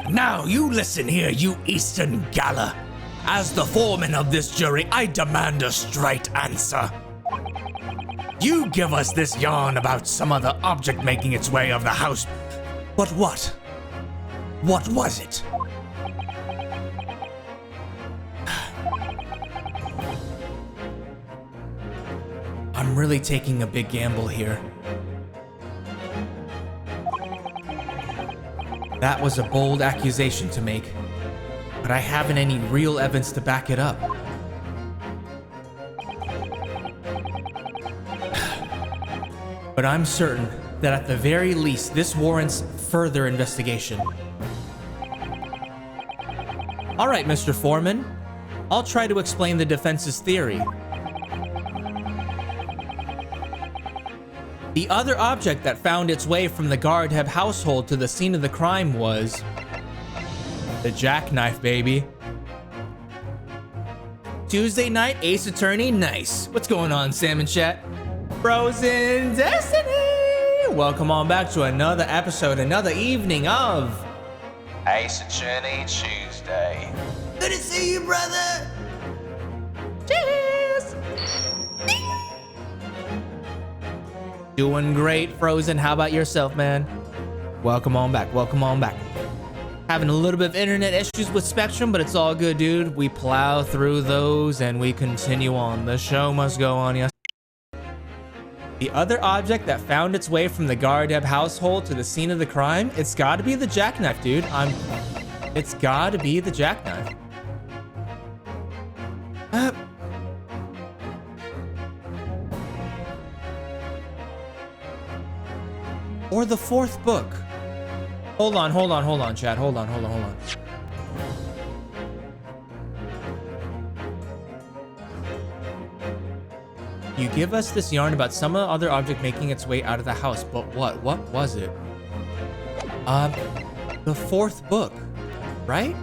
Now you listen here, you Eastern Gala. As the foreman of this jury, I demand a straight answer. You give us this yarn about some other object making its way of the house, but what? What was it? I'm really taking a big gamble here. That was a bold accusation to make, but I haven't any real evidence to back it up. But I'm certain that at the very least, this warrants further investigation. All right, Mr. Foreman, I'll try to explain the defense's theory. The other object that found its way from the Gardeb household to the scene of the crime was the jackknife, baby. Tuesday night, Ace Attorney, nice. What's going on, Salmon Chat? Frozen Destiny! Welcome on back to another episode, another evening of Ace Attorney Tuesday. Good to see you, brother! Cheers! Doing great, Frozen. How about yourself, man? Welcome on back. Welcome on back. Having a little bit of internet issues with Spectrum, but it's all good, dude. We plow through those and we continue on. The show must go on, yes. The other object that found its way from the Gardeb household to the scene of the crime, it's gotta be the jackknife, dude. It's gotta be the jackknife. Or the fourth book. Hold on, Chad. Hold on. You give us this yarn about some other object making its way out of the house, but what? What was it? The fourth book, right?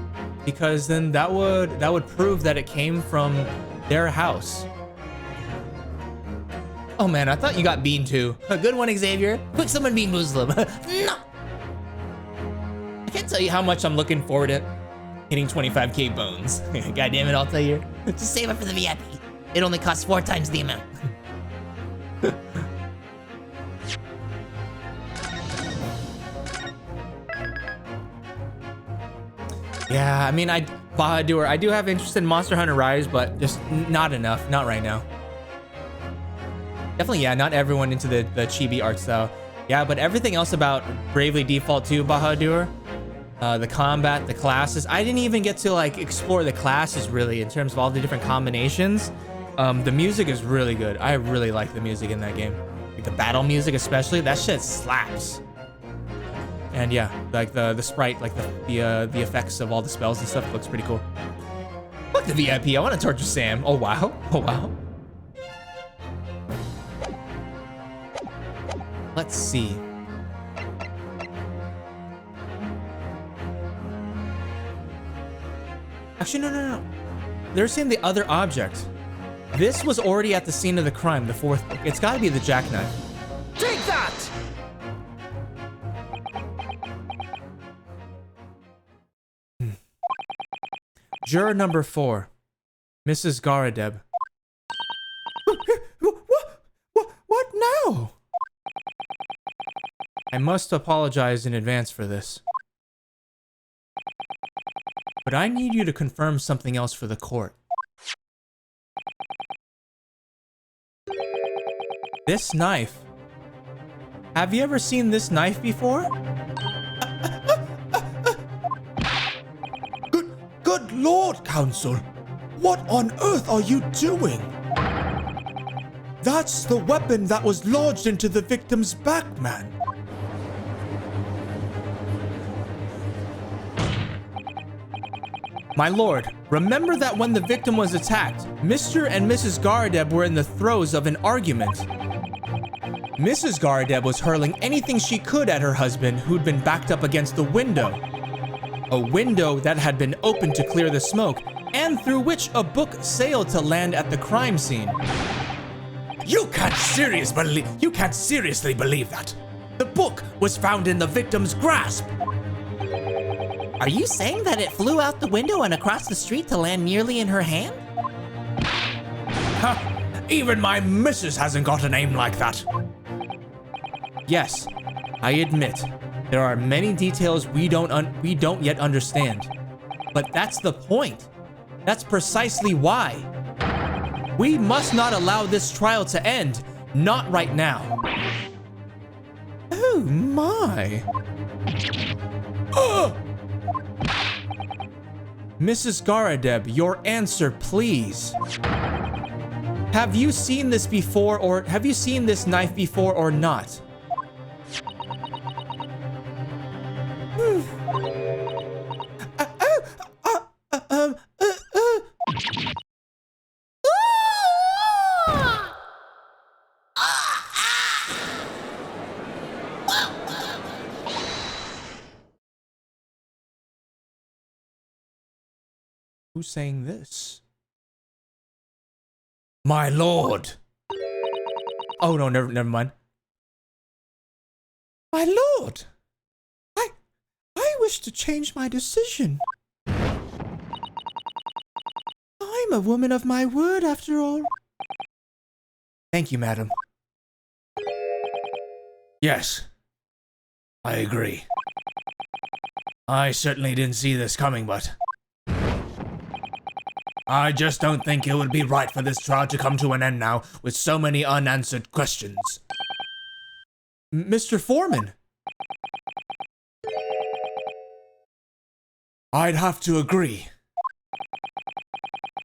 Because then that would prove that it came from their house. Oh man, I thought you got bean too. A good one, Xavier. Quick, someone be Muslim. No. I can't tell you how much I'm looking forward to hitting 25k bones. God damn it, I'll tell you. Just save it for the VIP. It only costs 4 times the amount. Yeah, I mean, Bahadur, I do have interest in Monster Hunter Rise, but just not enough. Not right now. Definitely, yeah, not everyone into the chibi art style. Yeah, but everything else about Bravely Default 2, Bahadur, the combat, the classes, I didn't even get to like explore the classes really in terms of all the different combinations. The music is really good. I really like the music in that game. Like the battle music especially, that shit slaps. And yeah, like the sprite, like the effects of all the spells and stuff looks pretty cool. Fuck the VIP, I want to torture Sam. Oh wow, oh wow. Let's see. Actually, no. They're saying the other object. This was already at the scene of the crime, the fourth book. It's gotta be the jackknife. Take that! Juror number 4, Mrs. Garadeb. What now? I must apologize in advance for this. But I need you to confirm something else for the court. This knife. Have you ever seen this knife before? Good Lord, Counsel. What on earth are you doing? That's the weapon that was lodged into the victim's back, man. My lord, remember that when the victim was attacked, Mr. and Mrs. Garadeb were in the throes of an argument. Mrs. Garadeb was hurling anything she could at her husband, who'd been backed up against the window. A window that had been opened to clear the smoke, and through which a book sailed to land at the crime scene. You can't seriously believe that. The book was found in the victim's grasp. Are you saying that it flew out the window and across the street to land nearly in her hand? Ha! Even my missus hasn't got a name like that. Yes, I admit, there are many details we don't yet understand. But that's the point. That's precisely why. We must not allow this trial to end. Not right now. Oh my. Mrs. Garadeb, your answer, please. Have you seen this before, or have you seen this knife before or not? Who's saying this? My lord. Oh no, never mind. My lord. I wish to change my decision. I'm a woman of my word after all. Thank you, madam. Yes. I agree. I certainly didn't see this coming, but I just don't think it would be right for this trial to come to an end now with so many unanswered questions. Mr. Foreman. I'd have to agree.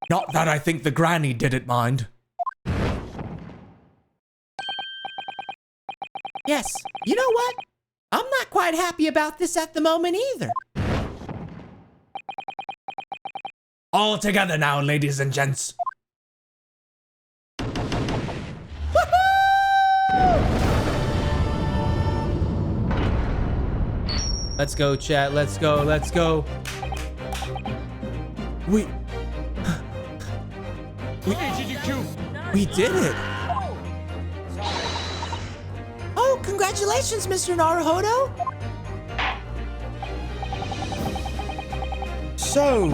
Not that I think the granny didn't mind. Yes, you know what? I'm not quite happy about this at the moment either. All together now, ladies and gents. Let's go, chat. Let's go. Let's go. We did it. Oh, congratulations, Mr. Naruhodo. So,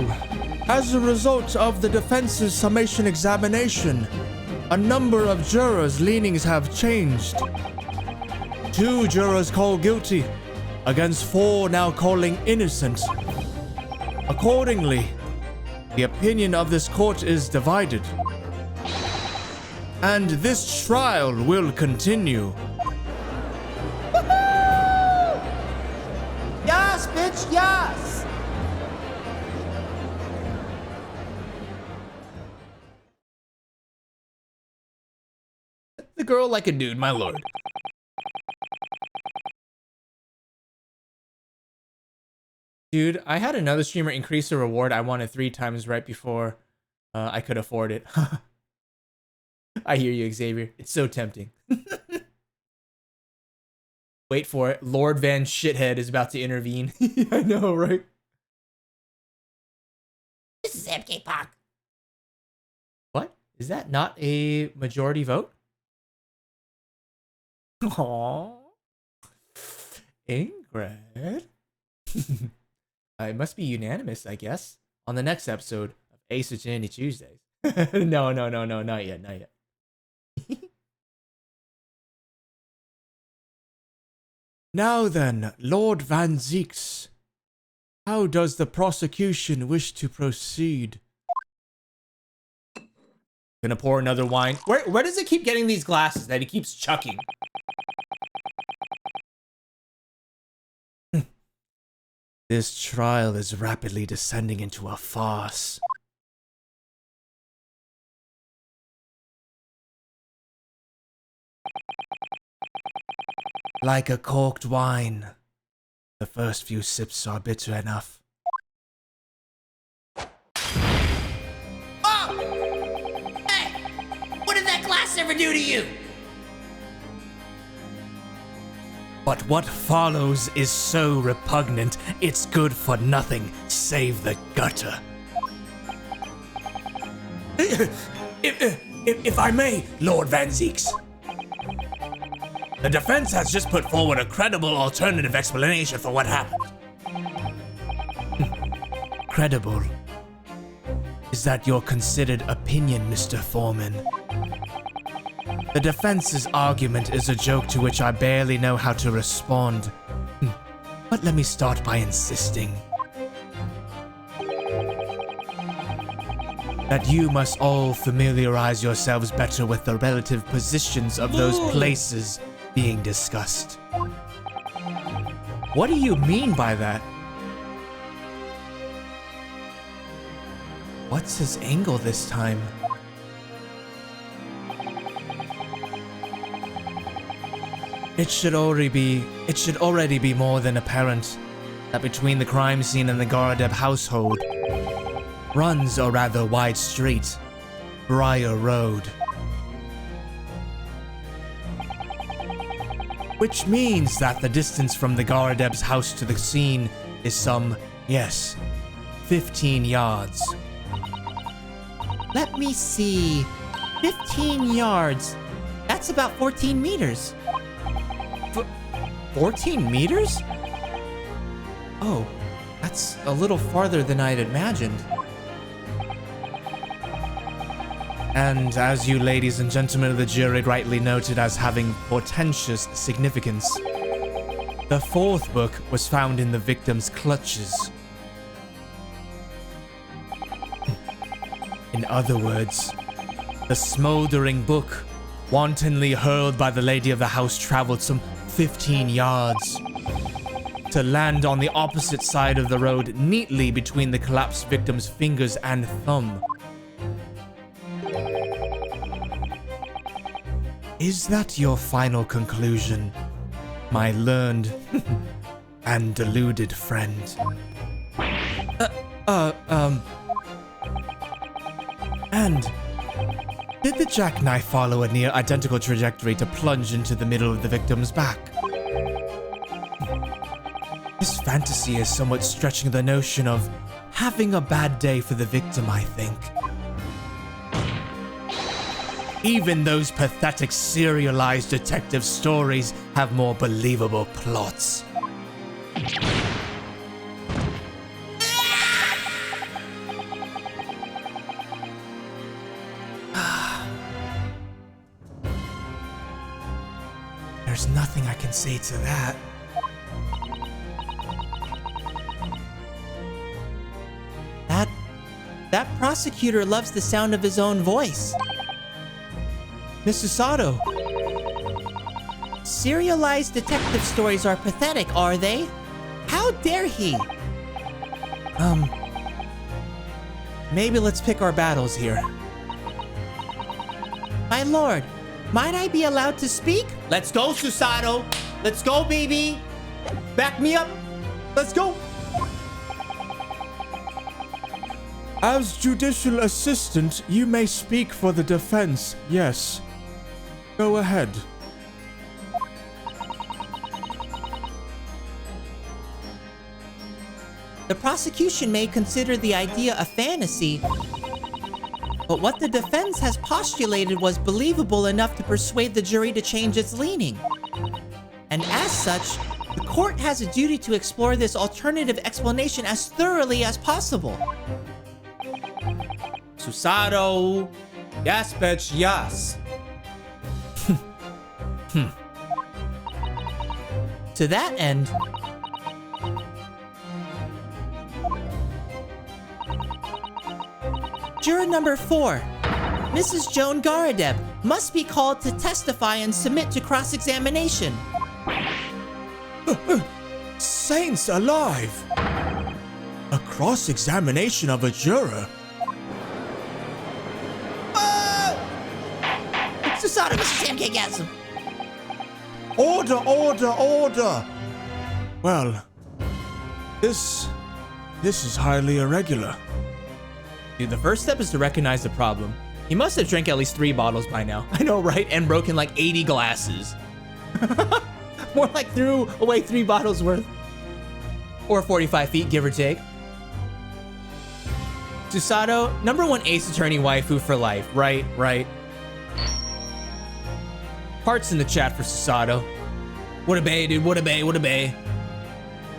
as a result of the defense's summation examination, a number of jurors' leanings have changed. 2 jurors call guilty, against 4 now calling innocent. Accordingly, the opinion of this court is divided. And this trial will continue. Yes, bitch, yes. The girl like a dude, my lord. Dude, I had another streamer increase the reward I wanted 3 times right before I could afford it. I hear you, Xavier. It's so tempting. Wait for it. Lord Van Shithead is about to intervene. I know, right? This is MK Park. What? Is that not a majority vote? Aww. Ingrid. It must be unanimous, I guess. On the next episode of Ace of Virginity Tuesdays. No, not yet, not yet. Now then, Lord Van Zieks, how does the prosecution wish to proceed? Gonna pour another wine. Where does it keep getting these glasses that he keeps chucking? This trial is rapidly descending into a farce. Like a corked wine, the first few sips are bitter enough. Oh! Hey! What did that glass ever do to you? But what follows is so repugnant, it's good for nothing, save the gutter. If I may, Lord Van Zieks. The defense has just put forward a credible alternative explanation for what happened. incredible is that your considered opinion, Mr. Foreman. The defense's argument is a joke to which I barely know how to respond. But let me start by insisting that you must all familiarize yourselves better with the relative positions of those places being discussed. What do you mean by that? What's his angle this time? It should already be more than apparent that between the crime scene and the Garadeb household runs a rather wide street, Briar Road. Which means that the distance from the Garadeb's house to the scene is some, yes, 15 yards. Let me see. 15 yards. That's about 14 meters. 14 meters? Oh, that's a little farther than I'd imagined. And as you ladies and gentlemen of the jury rightly noted as having portentous significance, the fourth book was found in the victim's clutches. In other words, the smoldering book, wantonly hurled by the lady of the house, traveled some 15 yards to land on the opposite side of the road, neatly between the collapsed victim's fingers and thumb. Is that your final conclusion, my learned and deluded friend? And did the jackknife follow a near identical trajectory to plunge into the middle of the victim's back? This fantasy is somewhat stretching the notion of having a bad day for the victim, I think. Even those pathetic serialized detective stories have more believable plots. There's nothing I can say to that. That prosecutor loves the sound of his own voice. Mrs. Sato. Serialized detective stories are pathetic, are they? How dare he? Maybe let's pick our battles here. My lord, might I be allowed to speak? Let's go, Susato. Let's go, baby. Back me up. Let's go. As judicial assistant, you may speak for the defense, yes. Go ahead. The prosecution may consider the idea a fantasy, but what the defense has postulated was believable enough to persuade the jury to change its leaning. And as such, the court has a duty to explore this alternative explanation as thoroughly as possible. Susato. Yes, bitch, yes. To that end, juror number 4, Mrs. Joan Garadeb, must be called to testify and submit to cross-examination. Saints alive! A cross-examination of a juror? Susato, MrSamKim gets him. Order, order, order! Well, this is highly irregular. Dude, the first step is to recognize the problem. He must have drank at least 3 bottles by now. I know, right? And broken like 80 glasses. More like threw away 3 bottles worth. Or 45 feet, give or take. Susato, #1 Ace Attorney waifu for life. Right. Hearts in the chat for Susato. What a bay, dude. What a bay.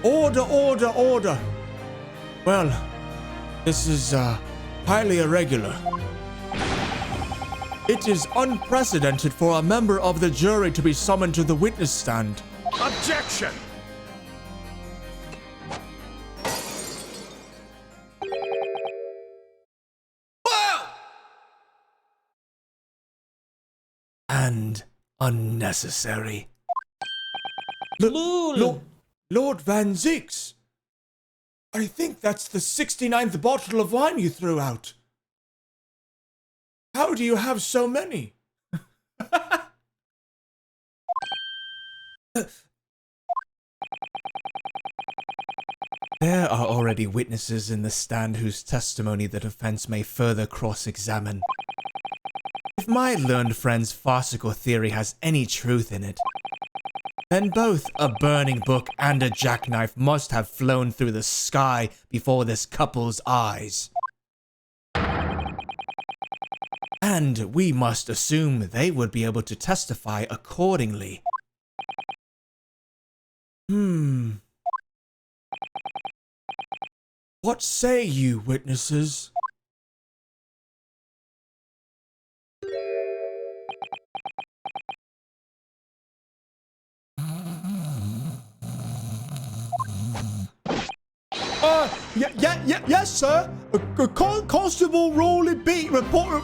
Order, order, order! Well, This is, highly irregular. It is unprecedented for a member of the jury to be summoned to the witness stand. Objection! And unnecessary. Lul. Lord Van Zeeks, I think that's the 69th bottle of wine you threw out. How do you have so many? There are already witnesses in the stand whose testimony the defense may further cross-examine. If my learned friend's farcical theory has any truth in it, then both a burning book and a jackknife must have flown through the sky before this couple's eyes. And we must assume they would be able to testify accordingly. What say you, witnesses? Yes, sir. Constable Rawley Beat, report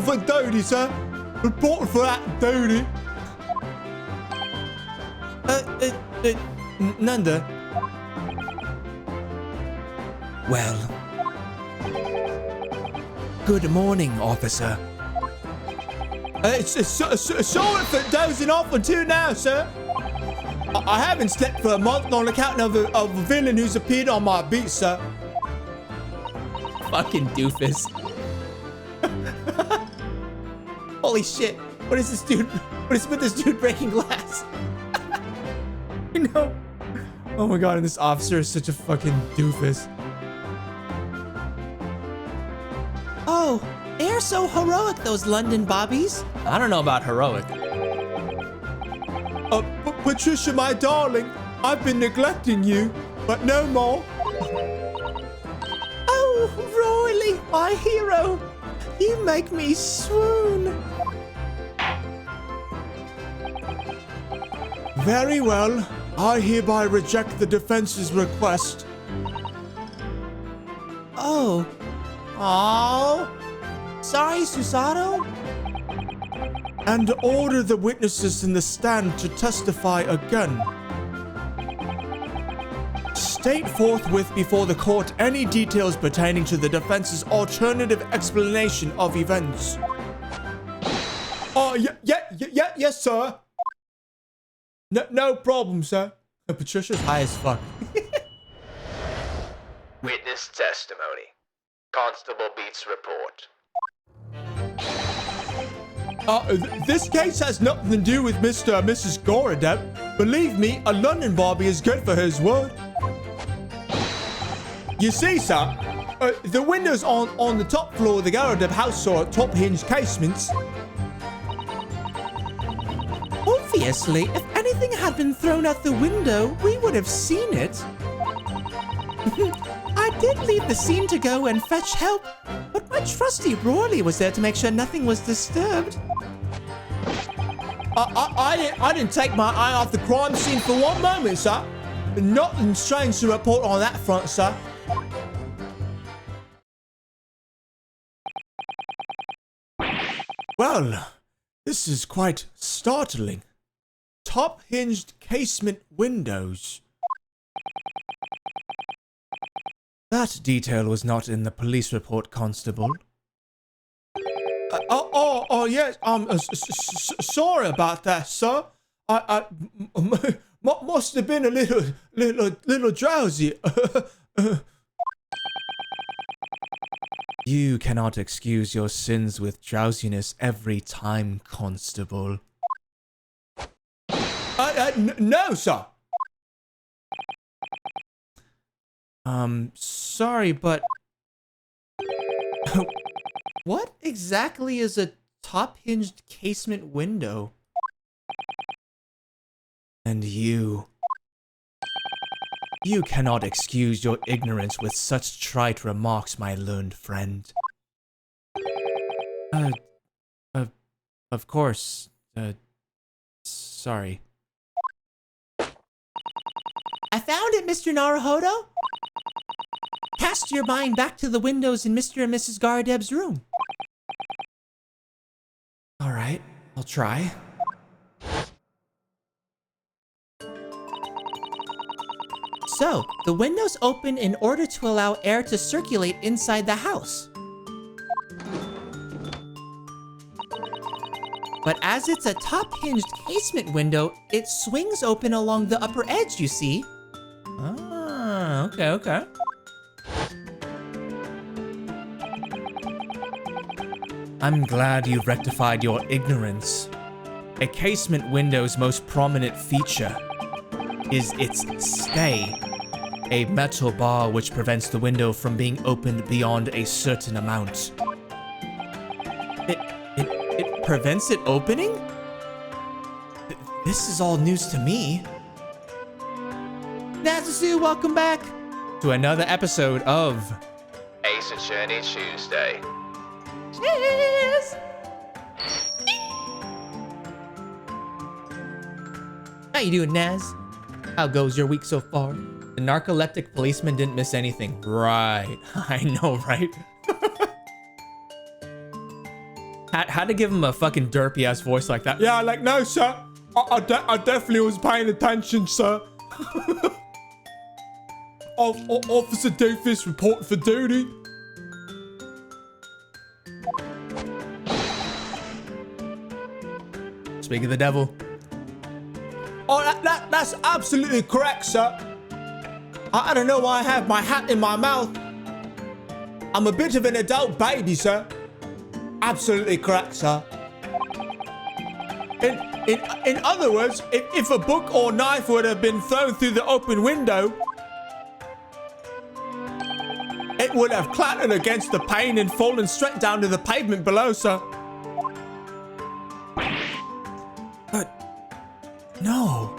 for duty, sir. Report for that duty. Nanda. Well. Good morning, officer. Sorry for dozing off until now, sir. I haven't slept for a month on account of a villain who's appeared on my beat, sir. Fucking doofus. Holy shit. What is this dude? What is with this dude breaking glass? You know? Oh my god, and this officer is such a fucking doofus. Oh, they're so heroic, those London bobbies. I don't know about heroic. Patricia, my darling, I've been neglecting you, but no more. Oh, Royley, my hero. You make me swoon. Very well. I hereby reject the defense's request. Oh. Sorry, Susato. And order the witnesses in the stand to testify again. State forthwith before the court any details pertaining to the defense's alternative explanation of events. Yes, sir. No problem, sir. Patricia's high as fuck. Witness testimony. Constable Beats report. This case has nothing to do with Mr. and Mrs. Goradep. Believe me, a London Bobby is good for his word. You see, sir, the windows on the top floor of the Goradep house saw top hinged casements. Obviously, if anything had been thrown out the window, we would have seen it. I did leave the scene to go and fetch help, but my trusty Royley was there to make sure nothing was disturbed. I didn't take my eye off the crime scene for one moment, sir. Nothing strange to report on that front, sir. Well, this is quite startling. Top-hinged casement windows. That detail was not in the police report, Constable. Yes. Sorry about that, sir. I must have been a little drowsy. You cannot excuse your sins with drowsiness every time, Constable. No, sir. Sorry, but what exactly is a top-hinged casement window? And you You cannot excuse your ignorance with such trite remarks, my learned friend. Of course. Sorry. I found it, Mr. Naruhodo. Cast your mind back to the windows in Mr. and Mrs. Gardeb's room. Alright, I'll try. So, the windows open in order to allow air to circulate inside the house. But as it's a top-hinged casement window, it swings open along the upper edge, you see. Ah, okay. I'm glad you've rectified your ignorance. A casement window's most prominent feature is its stay, a metal bar which prevents the window from being opened beyond a certain amount. It prevents it opening? This is all news to me. Nazasu, welcome back To another episode of Ace Attorney Tuesday. Cheers! How you doing, Naz? How goes your week so far? The narcoleptic policeman didn't miss anything. Right. I know, right? Had to give him a fucking derpy ass voice like that. Yeah, like, no, sir. I definitely was paying attention, sir. Officer Doofus, report for duty. Speak of the devil. Oh, that's absolutely correct, sir. I don't know why I have my hat in my mouth. I'm a bit of an adult baby, sir. Absolutely correct, sir. In other words, if a book or knife would have been thrown through the open window, it would have clattered against the pane and fallen straight down to the pavement below, sir. But no.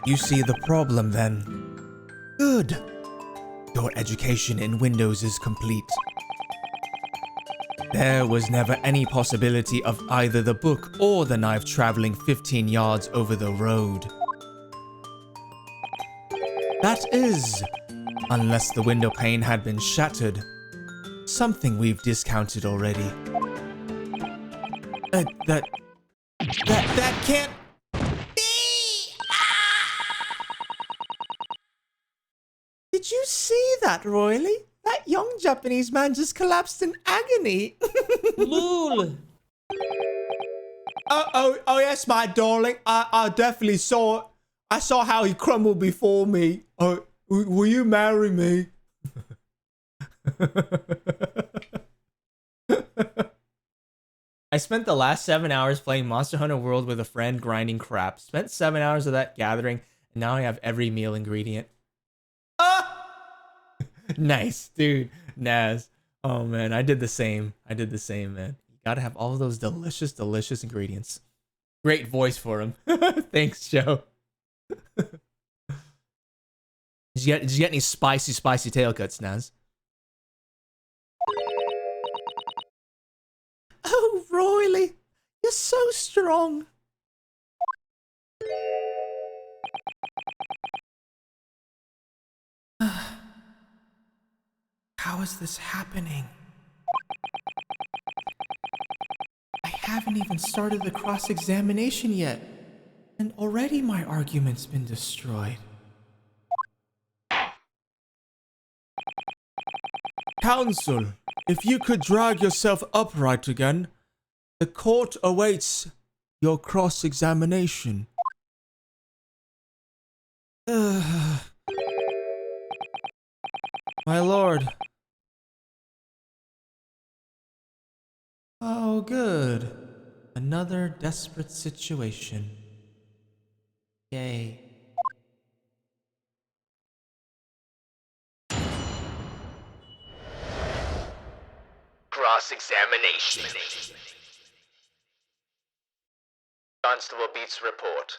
You see the problem then? Good. Your education in Windows is complete. There was never any possibility of either the book or the knife traveling 15 yards over the road. That is, unless the window pane had been shattered. Something we've discounted already. That can't be! Did you see that, Roily? That young Japanese man just collapsed in agony. Lul. Oh yes, my darling. I definitely saw it. I saw how he crumbled before me. Oh, will you marry me? I spent the last 7 hours playing Monster Hunter World with a friend grinding crap. Spent 7 hours of that gathering, and now I have every meal ingredient. Ah! Nice, dude. Naz. Oh, man, I did the same. man. You gotta have all of those delicious, delicious ingredients. Great voice for him. Thanks, Joe. Did you get any spicy tail cuts, Naz? Oh, Roily, you're so strong. How is this happening? I haven't even started the cross-examination yet, and already my argument's been destroyed. Counsel, if you could drag yourself upright again, the court awaits your cross-examination. My lord. Oh, good. Another desperate situation. Yay. Cross-examination. Constable Beats report.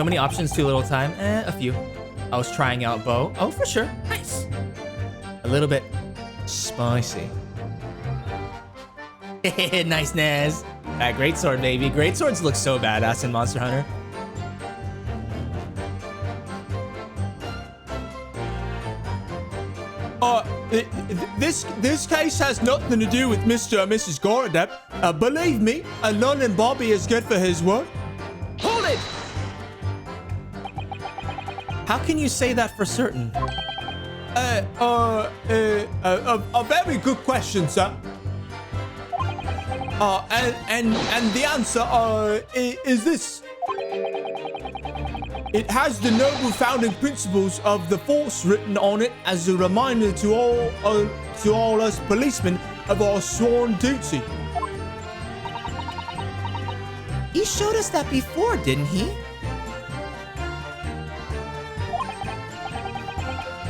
So many options, too little time. A few. I was trying out bow. Oh, for sure. Nice. A little bit spicy. Nice, Naz. That greatsword, baby. Greatswords look so badass in Monster Hunter. This case has nothing to do with Mr. and Mrs. Gorodep. Believe me, London Bobby is good for his word. Hold it! How can you say that for certain? A very good question, sir. And the answer is this. It has the noble founding principles of the force written on it as a reminder to all us policemen of our sworn duty. He showed us that before, didn't he?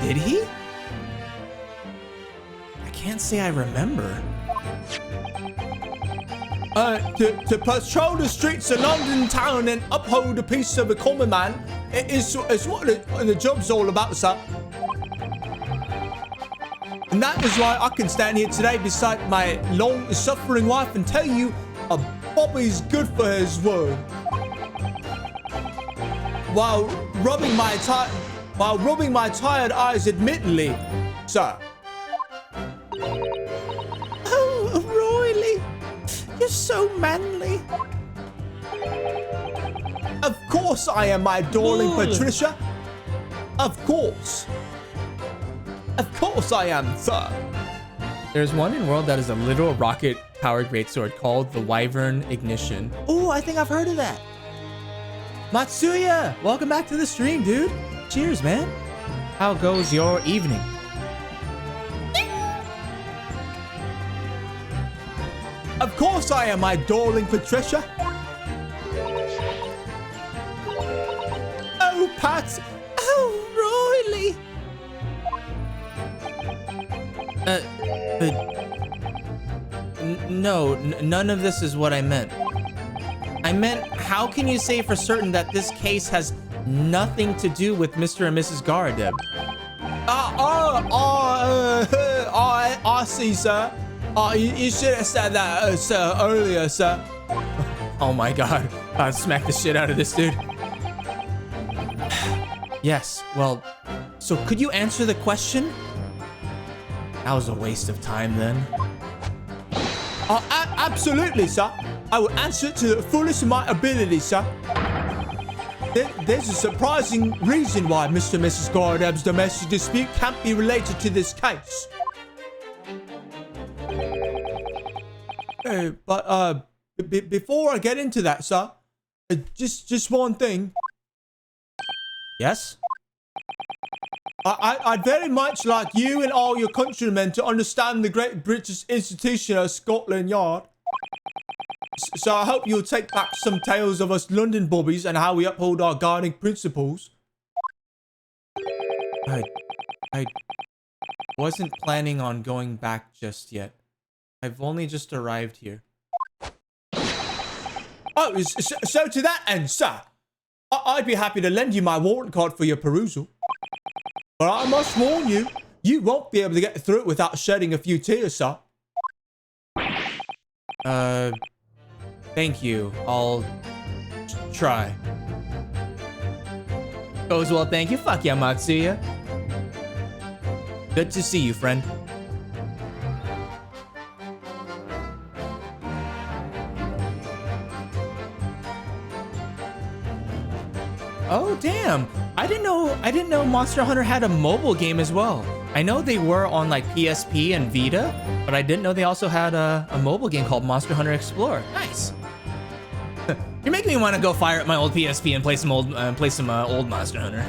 Did he? I can't say I remember. To patrol the streets of London town and uphold the peace of the common man is what the job's all about, sir. And that is why I can stand here today beside my long-suffering wife and tell you Bobby's good for his word. While rubbing my tired eyes admittedly, sir. Oh, Roily. You're so manly. Of course I am, my darling Patricia. Of course. Of course I am, sir. There's one in world that is a literal rocket-powered greatsword called the Wyvern Ignition. Oh, I think I've heard of that. Matsuya, welcome back to the stream, dude. Cheers, man. How goes your evening? Of course I am, my darling Patricia. Oh, Pat. Oh, Roily. No, none of this is what I meant. I meant, how can you say for certain that this case has nothing to do with Mr. and Mrs. Garadeb? I see, sir. You should have said that, sir, earlier, sir. Oh my god, I'd smack the shit out of this dude. Yes, well, so could you answer the question? That was a waste of time then. Absolutely, sir. I will answer it to the fullest of my ability, sir. There's a surprising reason why Mr. and Mrs. Garadeb's domestic dispute can't be related to this case. But before I get into that, sir, just one thing. Yes? I'd very much like you and all your countrymen to understand the great British institution of Scotland Yard. So I hope you'll take back some tales of us London bobbies and how we uphold our guiding principles. I wasn't planning on going back just yet. I've only just arrived here. Oh, so to that end, sir, I'd be happy to lend you my warrant card for your perusal. But I must warn you, you won't be able to get through it without shedding a few tears, sir. Thank you. I'll try. Goes well, thank you. Fuck yeah, Matsuya. Good to see you, friend. Oh, damn. I didn't know Monster Hunter had a mobile game as well. I know they were on like PSP and Vita, but I didn't know they also had a mobile game called Monster Hunter Explorer. Nice. You're making me want to go fire up my old PSP and play some old Monster Hunter.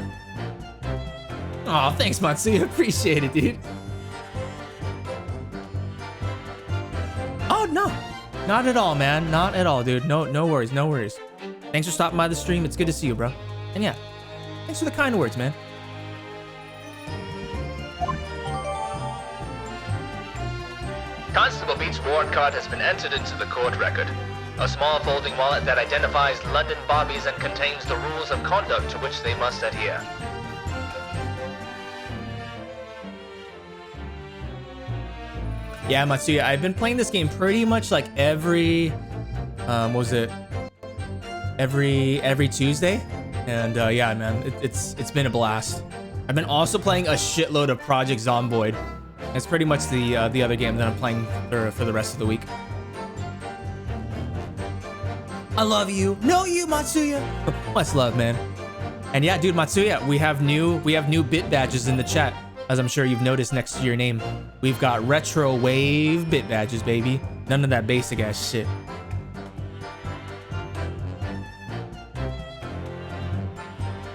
Aw, thanks, Matsuya. Appreciate it, dude. Oh, no. Not at all, man. Not at all, dude. No worries, no worries. Thanks for stopping by the stream. It's good to see you, bro. And yeah, thanks for the kind words, man. Constable Beat's warrant card has been entered into the court record. A small folding wallet that identifies London bobbies and contains the rules of conduct to which they must adhere. Yeah, Matsuya, I've been playing this game pretty much like every, what was it? Every Tuesday, and yeah, man, it's been a blast. I've been also playing a shitload of Project Zomboid. It's pretty much the other game that I'm playing for the rest of the week. I love you. No, you, Matsuya. Much love, man. And yeah, dude, Matsuya, we have new bit badges in the chat, as I'm sure you've noticed next to your name. We've got retro wave bit badges, baby. None of that basic ass shit.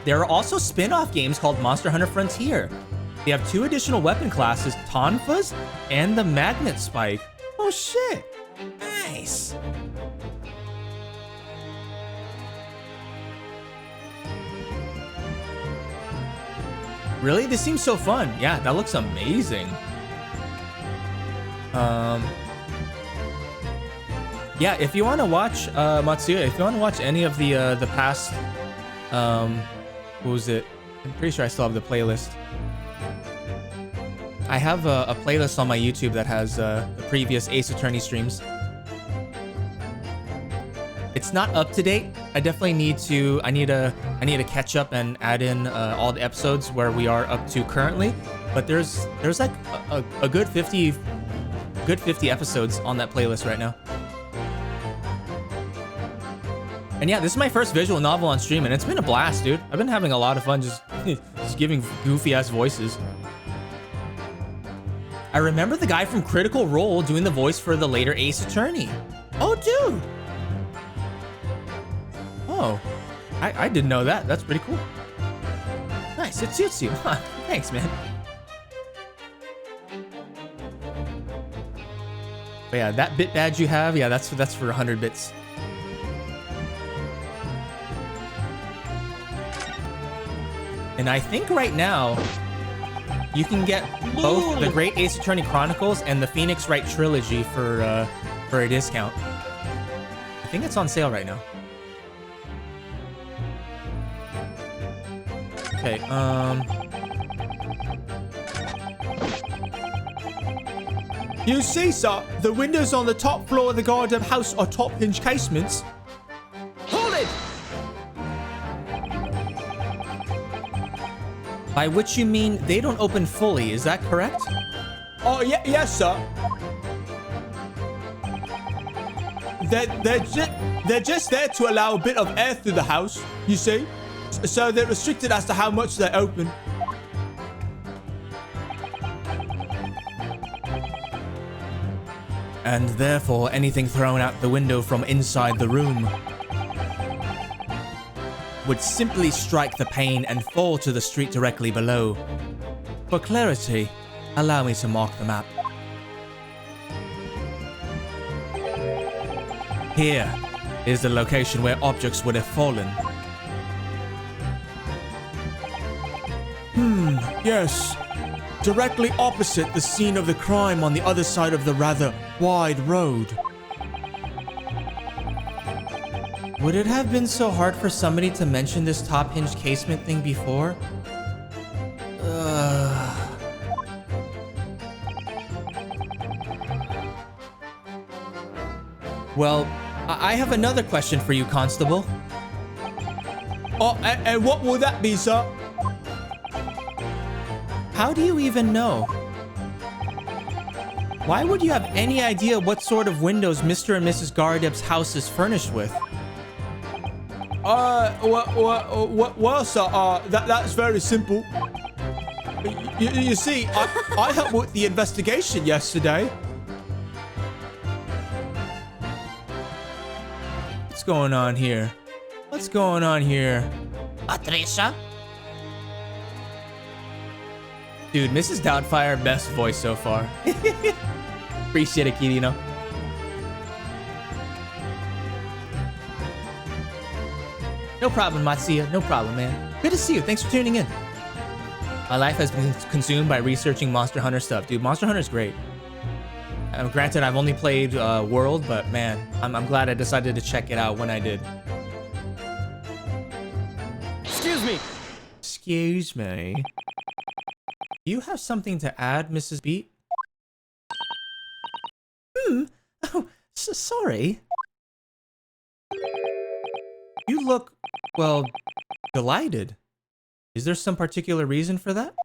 There are also spin-off games called Monster Hunter Frontier. They have 2 additional weapon classes, Tonfas and the Magnet Spike. Oh shit. Nice. Really? This seems so fun. Yeah, that looks amazing. Yeah, if you want to watch Matsuya, if you want to watch any of the past, what was it? I'm pretty sure I still have the playlist. I have a playlist on my YouTube that has the previous Ace Attorney streams. It's not up to date. I definitely need to. I need to catch up and add in all the episodes where we are up to currently. But there's like a good 50 episodes on that playlist right now. And yeah, this is my first visual novel on stream, and it's been a blast, dude. I've been having a lot of fun just giving goofy ass voices. I remember the guy from Critical Role doing the voice for the later Ace Attorney. Oh, dude. Oh, I didn't know that. That's pretty cool. Nice, it suits you. Huh. Thanks, man. But yeah, that bit badge you have, yeah, that's for 100 bits. And I think right now, you can get both the Great Ace Attorney Chronicles and the Phoenix Wright Trilogy for a discount. I think it's on sale right now. Okay, You see, sir, the windows on the top floor of the goddamn house are top hinge casements. hold it! By which you mean they don't open fully, is that correct? Oh, yeah, yes, sir. They're just there to allow a bit of air through the house, you see? So they're restricted as to how much they open. And therefore, anything thrown out the window from inside the room would simply strike the pane and fall to the street directly below. For clarity, allow me to mark the map. Here is the location where objects would have fallen. Yes. Directly opposite the scene of the crime on the other side of the rather wide road. Would it have been so hard for somebody to mention this top hinge casement thing before? Well, I have another question for you, Constable. Oh, and what will that be, sir? How do you even know? Why would you have any idea what sort of windows Mr. and Mrs. Gardep's house is furnished with? Well, sir, that's very simple. You see, I helped with the investigation yesterday. What's going on here? What's going on here? Patricia? Dude, Mrs. Doubtfire, best voice so far. Appreciate it, Kirino. No problem, Matsuya. No problem, man. Good to see you. Thanks for tuning in. My life has been consumed by researching Monster Hunter stuff. Dude, Monster Hunter's great. Granted, I've only played World, but man, I'm glad I decided to check it out when I did. Excuse me. Excuse me. Do you have something to add, Mrs. Beat? Oh, sorry. You look, well, delighted. Is there some particular reason for that?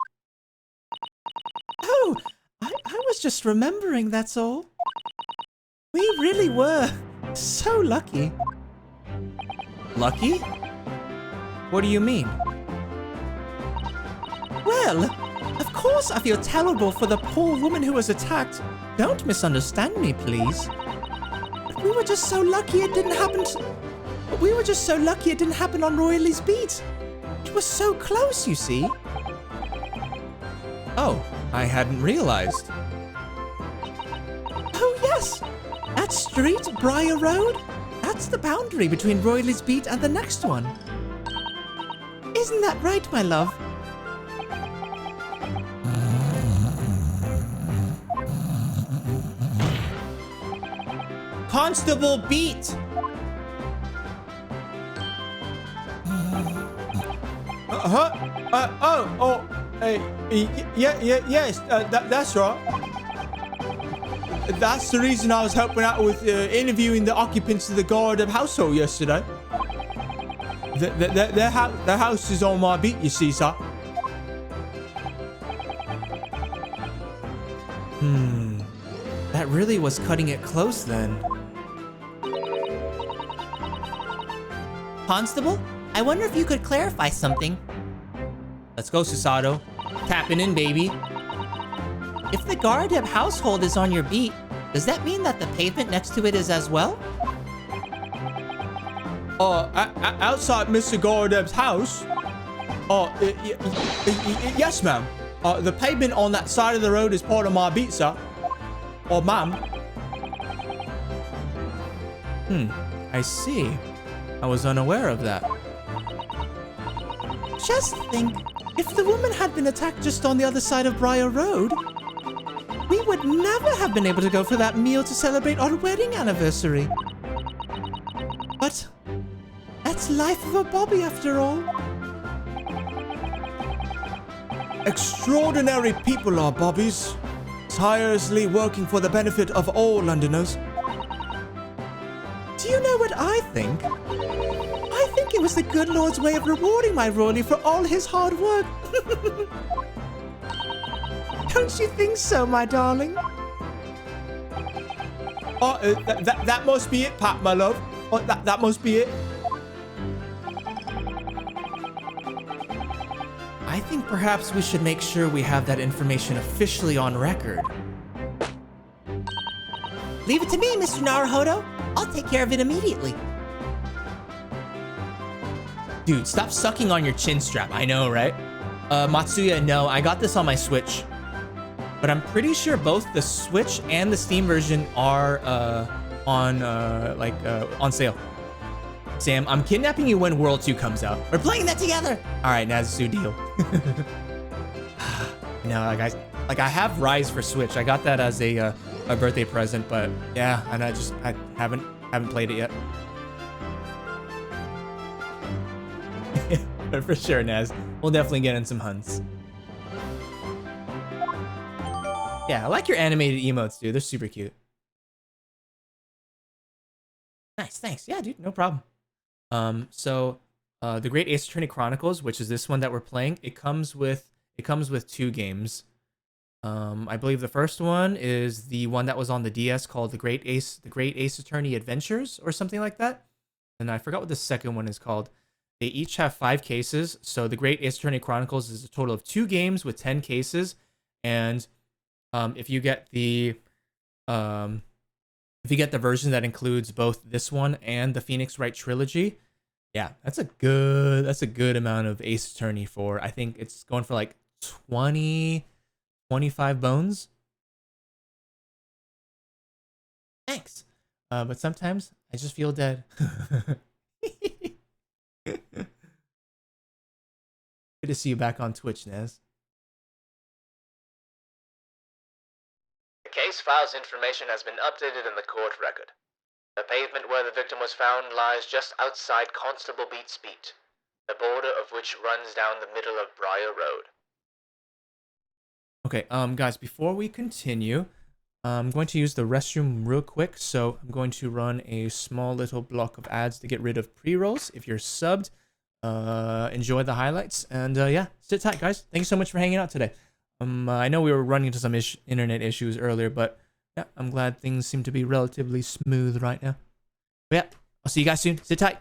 Oh, I was just remembering, that's all. We really were so lucky. Lucky? What do you mean? Well, of course I feel terrible for the poor woman who was attacked. Don't misunderstand me, please. But we were just so lucky it didn't happen on Royalie's beat. It was so close, you see. Oh, I hadn't realized. Oh, yes. That street, Briar Road, that's the boundary between Royalie's beat and the next one. Isn't that right, my love? Constable Beat! Yes, that's right. That's the reason I was helping out with interviewing the occupants of the guard household yesterday. Their house is on my beat, you see, sir. That really was cutting it close then. Constable, I wonder if you could clarify something. Let's go, Susato. Tapping in, baby. If the Guardian household is on your beat, does that mean that the pavement next to it is as well? Outside Mr. Gordeb's house? Yes, ma'am. The pavement on that side of the road is part of my beat, sir. Or ma'am. I see. I was unaware of that. Just think, if the woman had been attacked just on the other side of Briar Road, we would never have been able to go for that meal to celebrate our wedding anniversary. But that's life of a Bobby after all. Extraordinary people are Bobbies, tirelessly working for the benefit of all Londoners. Do you know what I think? I think it was the good Lord's way of rewarding my Roly for all his hard work. Don't you think so, my darling? That must be it, Pat, my love. That must be it. I think perhaps we should make sure we have that information officially on record. Leave it to me, Mr. Naruhodo. I'll take care of it immediately. Dude, stop sucking on your chin strap. I know, right? Matsuya, no, I got this on my Switch. But I'm pretty sure both the Switch and the Steam version are on sale. Sam, I'm kidnapping you when World 2 comes out. We're playing that together. All right, Nazu, deal. No, guys, like I have Rise for Switch. I got that as a birthday present, but yeah, and I haven't played it yet. But for sure, Naz, we'll definitely get in some hunts. Yeah, I like your animated emotes, dude. They're super cute. Nice, thanks. Yeah, dude, no problem. So the Great Ace Attorney Chronicles, which is this one that we're playing, it comes with 2 games. I believe the first one is the one that was on the DS called the Great Ace Attorney Adventures or something like that. And I forgot what the second one is called. They each have 5 cases. So the Great Ace Attorney Chronicles is a total of 2 games with 10 cases. And if you get the version that includes both this one and the Phoenix Wright trilogy, yeah, that's a good amount of Ace Attorney for, I think it's going for like 25 bones. Thanks. But sometimes I just feel dead. Good to see you back on Twitch, Nez. Okay, case file's information has been updated in the court record. The pavement where the victim was found lies just outside Constable Beat's beat, the border of which runs down the middle of Briar Road. Okay, guys, before we continue, I'm going to use the restroom real quick, so I'm going to run a small little block of ads to get rid of pre-rolls. If you're subbed, enjoy the highlights, and yeah, sit tight, guys. Thank you so much for hanging out today. I know we were running into some internet issues earlier, but yeah, I'm glad things seem to be relatively smooth right now. But yeah, I'll see you guys soon. Sit tight.